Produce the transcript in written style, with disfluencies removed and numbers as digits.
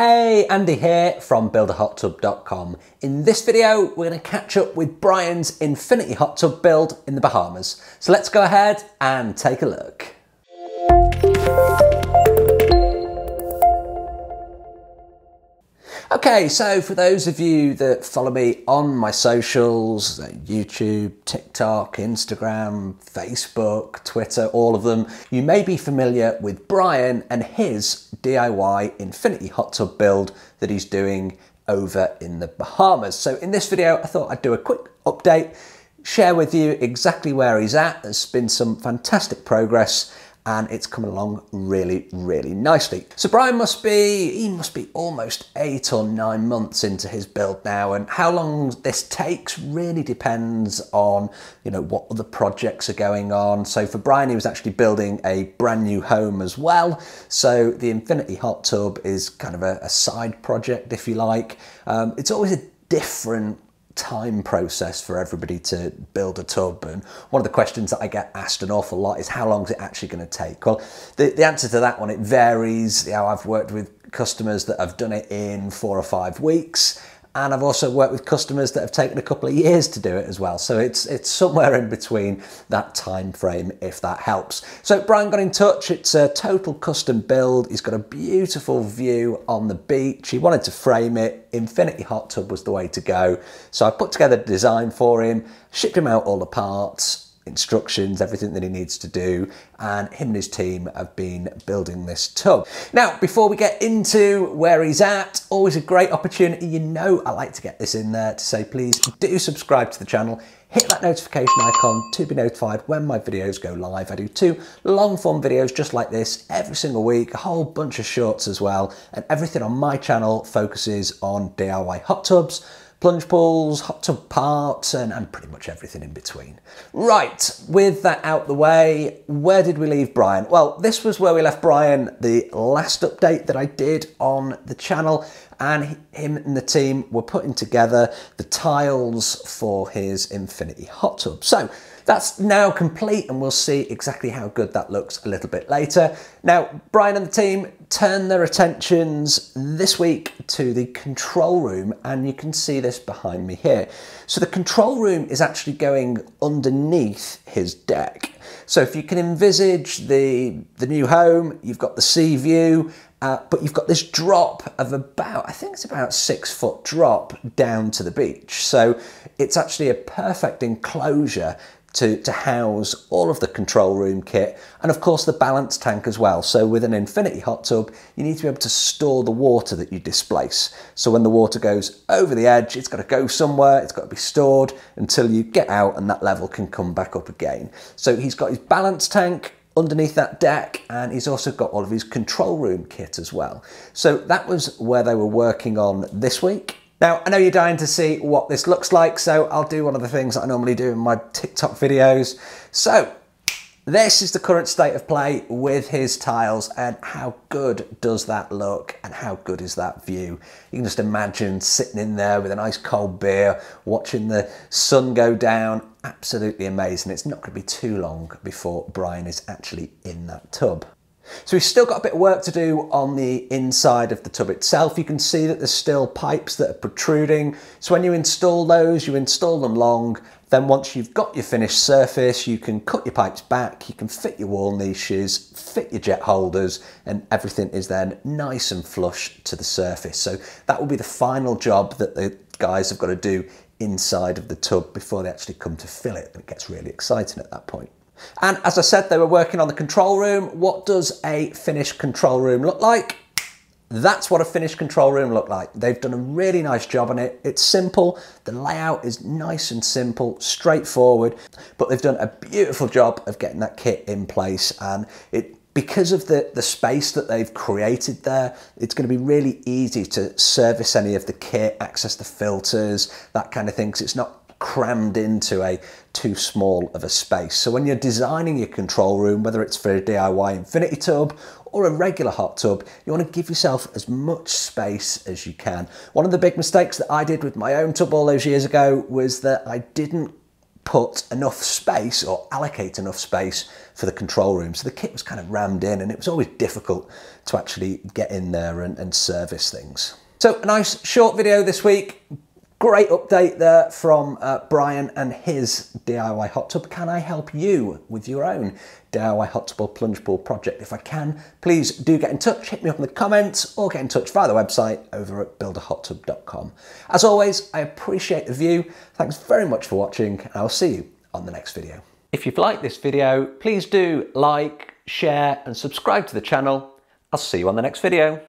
Hey, Andy here from buildahottub.com. In this video, we're going to catch up with Brian's infinity hot tub build in the Bahamas. So let's go ahead and take a look. Okay, so for those of you that follow me on my socials, YouTube, TikTok, Instagram, Facebook, Twitter, all of them, you may be familiar with Brian and his DIY infinity hot tub build that he's doing over in the Bahamas. So in this video, I thought I'd do a quick update, share with you exactly where he's at. There's been some fantastic progress and it's coming along really, really nicely. So Brian must be almost 8 or 9 months into his build now, and how long this takes really depends on, what other projects are going on. So for Brian, he was actually building a brand new home as well. So the infinity hot tub is kind of a side project, if you like. It's always a different time process for everybody to build a tub, and one of the questions that I get asked an awful lot is how long is it actually going to take? Well, the answer to that one, it varies. I've worked with customers that have done it in 4 or 5 weeks, and I've also worked with customers that have taken a couple of years to do it as well. So it's somewhere in between that time frame, if that helps. So Brian got in touch. It's a total custom build. He's got a beautiful view on the beach. He wanted to frame it. Infinity hot tub was the way to go. So I put together the design for him, shipped him out all the parts, instructions, everything that he needs to do, and him and his team have been building this tub. Now, before we get into where he's at, always a great opportunity. I like to get this in there to say, please do subscribe to the channel, hit that notification icon to be notified when my videos go live. I do 2 long form videos just like this every single week, a whole bunch of shorts as well, and everything on my channel focuses on DIY hot tubs, plunge pools, hot tub parts, and pretty much everything in between. Right, with that out the way, where did we leave Brian? Well, this was where we left Brian the last update that I did on the channel, and him and the team were putting together the tiles for his infinity hot tub. So that's now complete, and we'll see exactly how good that looks a little bit later. Now, Brian and the team turn their attentions this week to the control room, and you can see this behind me here. So the control room is actually going underneath his deck. So if you can envisage the new home, you've got the sea view, but you've got this drop of I think it's about 6 foot drop down to the beach. So it's actually a perfect enclosure to house all of the control room kit, and of course the balance tank as well. So with an infinity hot tub, you need to be able to store the water that you displace. So when the water goes over the edge, it's got to go somewhere, it's got to be stored until you get out and that level can come back up again. So he's got his balance tank underneath that deck, and he's also got all of his control room kit as well. So that was where they were working on this week. Now, I know you're dying to see what this looks like, so I'll do one of the things that I normally do in my TikTok videos. So this is the current state of play with his tiles, and how good does that look, and how good is that view? You can just imagine sitting in there with a nice cold beer, watching the sun go down. Absolutely amazing. It's not going to be too long before Brian is actually in that tub. So we've still got a bit of work to do on the inside of the tub itself. You can see that there's still pipes that are protruding. So when you install those, you install them long. Then once you've got your finished surface, you can cut your pipes back, you can fit your wall niches, fit your jet holders, and everything is then nice and flush to the surface. So that will be the final job that the guys have got to do inside of the tub before they actually come to fill it. And it gets really exciting at that point. And as I said, they were working on the control room. What does a finished control room look like? That's what a finished control room looked like. They've done a really nice job on it. It's simple. The layout is nice and simple, straightforward, but they've done a beautiful job of getting that kit in place. And because of the space that they've created there, it's going to be really easy to service any of the kit, access the filters, that kind of thing, because it's not crammed into a too small of a space. So when you're designing your control room, whether it's for a DIY infinity tub or a regular hot tub, you want to give yourself as much space as you can. One of the big mistakes that I did with my own tub all those years ago was that I didn't put enough space or allocate enough space for the control room. So the kit was kind of rammed in, and it was always difficult to actually get in there and service things. So a nice short video this week. Great update there from Brian and his DIY hot tub. Can I help you with your own DIY hot tub or plunge pool project? If I can, please do get in touch, hit me up in the comments, or get in touch via the website over at buildahottub.com. As always, I appreciate the view. Thanks very much for watching, and I'll see you on the next video. If you've liked this video, please do like, share, and subscribe to the channel. I'll see you on the next video.